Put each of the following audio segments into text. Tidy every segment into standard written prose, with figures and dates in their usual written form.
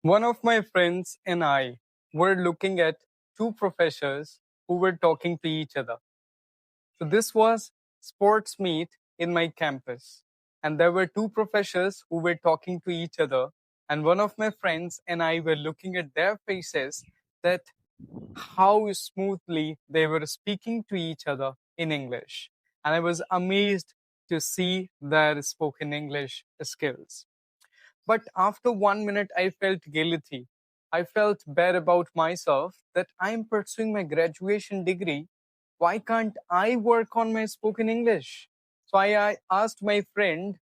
One of my friends and I were looking at two professors who were talking to each other. So this was sports meet in my campus. And there were two professors who were talking to each other. And one of my friends and I were looking at their faces that how smoothly they were speaking to each other in English. And I was amazed to see their spoken English skills. But after 1 minute, I felt guilty. I felt bad about myself that I'm pursuing my graduation degree. Why can't I work on my spoken English? So I asked my friend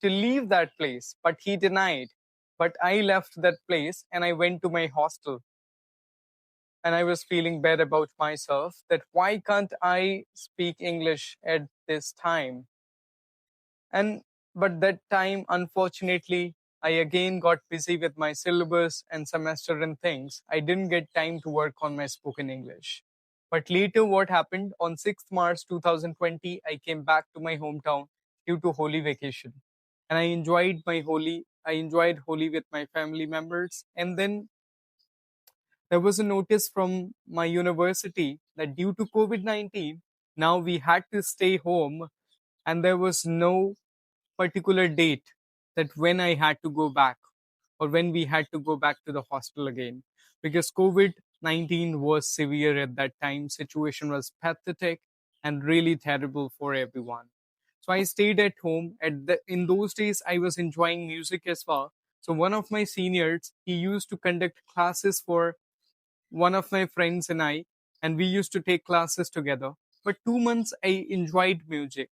to leave that place, but he denied. But I left that place and I went to my hostel. And I was feeling bad about myself that why can't I speak English at this time? And but that time, unfortunately, I again got busy with my syllabus and semester and things. I didn't get time to work on my spoken English. But later, what happened on 6th March 2020, I came back to my hometown due to Holi vacation. And I enjoyed my Holi. I enjoyed Holi with my family members. And then there was a notice from my university that due to COVID 19, now we had to stay home and there was no particular date that when I had to go back or when we had to go back to the hostel again because COVID-19 was severe at that time. Situation was pathetic and really terrible for everyone. So I stayed at home. In those days, I was enjoying music as well. So one of my seniors, he used to conduct classes for one of my friends and we used to take classes together. For 2 months, I enjoyed music.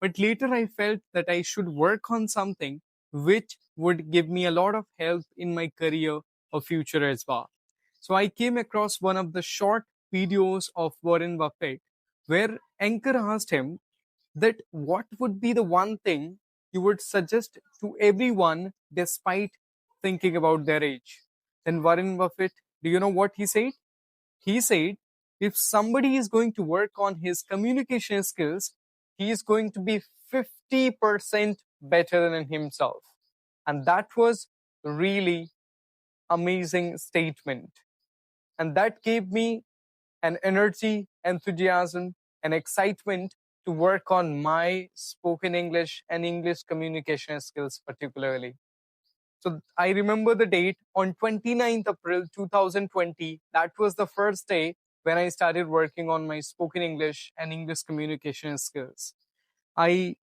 But later, I felt that I should work on something which would give me a lot of help in my career or future as well. So I came across one of the short videos of Warren Buffett where Anchor asked him that what would be the one thing you would suggest to everyone despite thinking about their age. Then Warren Buffett, do you know what he said? He said, if somebody is going to work on his communication skills, he is going to be 50% better than himself. And that was really amazing statement. And that gave me an energy, enthusiasm, and excitement to work on my spoken English and English communication skills particularly. So I remember the date on 29th April 2020. That was the first day when I started working on my spoken English and English communication skills. I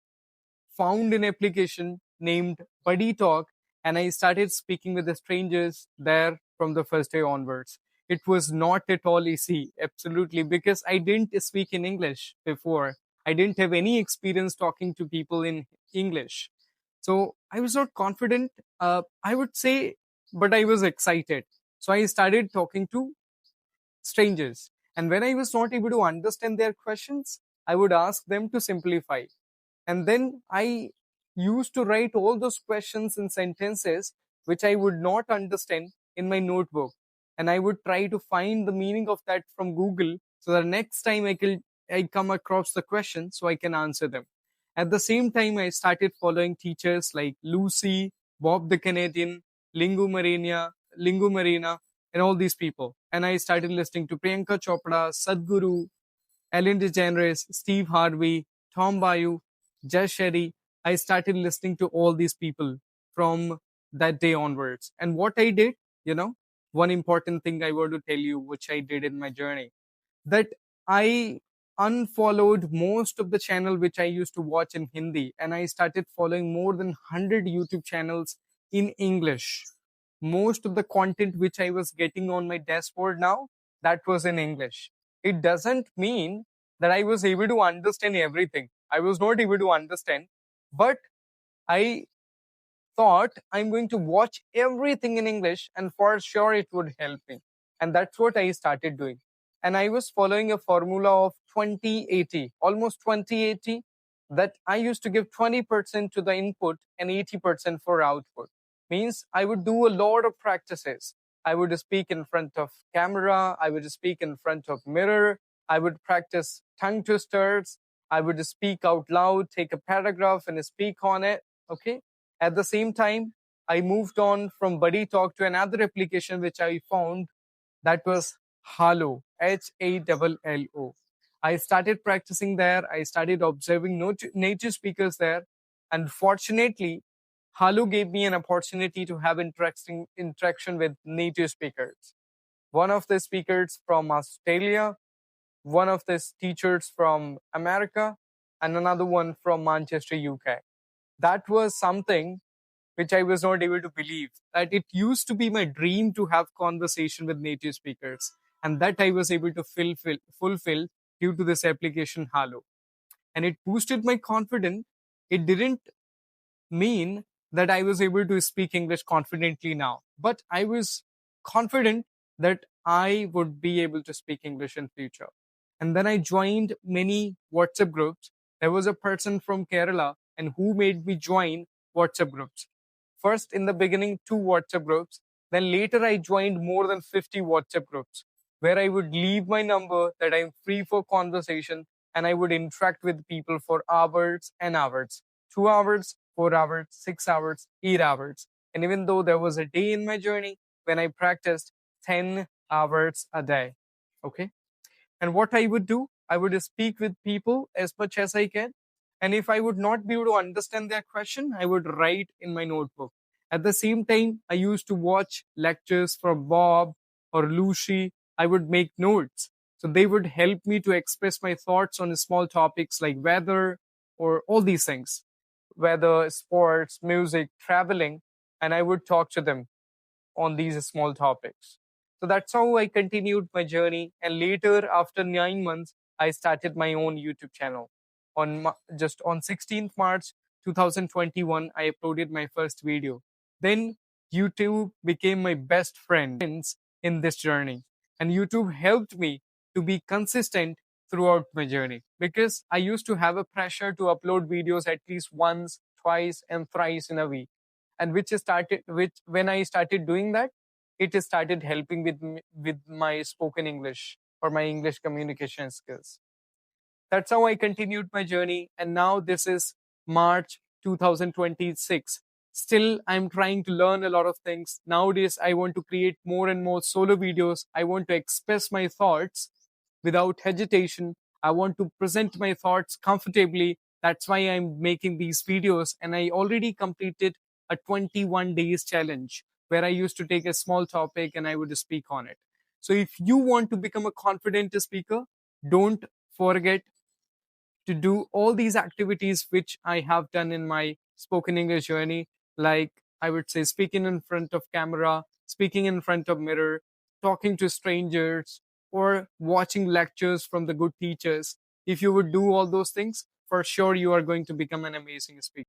found an application named Buddy Talk and I started speaking with the strangers there from the first day onwards. It was not at all easy, absolutely, because I didn't speak in English before. I didn't have any experience talking to people in English. So I was not confident, I would say, but I was excited. So I started talking to strangers. And when I was not able to understand their questions, I would ask them to simplify. And then I used to write all those questions in sentences which I would not understand in my notebook. And I would try to find the meaning of that from Google so that next time I come across the question so I can answer them. At the same time, I started following teachers like Lucy, Bob the Canadian, Lingu Marina, and all these people. And I started listening to Priyanka Chopra, Sadhguru, Ellen DeGeneres, Steve Harvey, Tom Bayou, Jess Shetty. I started listening to all these people from that day onwards. And what I did, you know, one important thing I want to tell you, which I did in my journey, that I unfollowed most of the channel which I used to watch in Hindi and I started following more than 100 YouTube channels in English. Most of the content which I was getting on my dashboard now, that was in English. It doesn't mean that I was able to understand everything. I was not able to understand, but I thought I'm going to watch everything in English and for sure it would help me. And that's what I started doing. And I was following a formula of 20-80, almost 20-80, that I used to give 20% to the input and 80% for output. Means I would do a lot of practices. I would speak in front of camera. I would speak in front of mirror. I would practice tongue twisters. I would speak out loud, take a paragraph and speak on it. Okay. At the same time, I moved on from Buddy Talk to another application which I found, that was Hallo, Hallo. I started practicing there. I started observing native speakers there. And fortunately, Hallo gave me an opportunity to have interesting interaction with native speakers. One of the speakers from Australia, one of the teachers from America, and another one from Manchester, UK. That was something which I was not able to believe, that it used to be my dream to have conversation with native speakers, and that I was able to fulfill due to this application Halo. And it boosted my confidence. It didn't mean that I was able to speak English confidently now, but I was confident that I would be able to speak English in future. And then I joined many WhatsApp groups. There was a person from Kerala and who made me join WhatsApp groups. First, in the beginning, 2 WhatsApp groups. Then later, I joined more than 50 WhatsApp groups where I would leave my number that I'm free for conversation and I would interact with people for hours and hours. 2 hours, 4 hours, 6 hours, 8 hours. And even though there was a day in my journey when I practiced 10 hours a day. Okay. And what I would do, I would speak with people as much as I can. And if I would not be able to understand their question, I would write in my notebook. At the same time, I used to watch lectures from Bob or Lucy. I would make notes. So they would help me to express my thoughts on small topics like weather or all these things, weather, sports, music, traveling, and I would talk to them on these small topics. So that's how I continued my journey. And later, after 9 months, I started my own YouTube channel. Just on 16th March 2021, I uploaded my first video. Then YouTube became my best friend in this journey. And YouTube helped me to be consistent throughout my journey because I used to have a pressure to upload videos at least once, twice, and thrice in a week. And which when I started doing that, it started helping with my spoken English or my English communication skills. That's how I continued my journey. And now this is March 2026. Still, I'm trying to learn a lot of things. Nowadays, I want to create more and more solo videos. I want to express my thoughts without hesitation. I want to present my thoughts comfortably. That's why I'm making these videos. And I already completed a 21 days challenge where I used to take a small topic and I would speak on it. So if you want to become a confident speaker, don't forget to do all these activities which I have done in my spoken English journey, like I would say speaking in front of camera, speaking in front of mirror, talking to strangers, or watching lectures from the good teachers. If you would do all those things, for sure you are going to become an amazing speaker.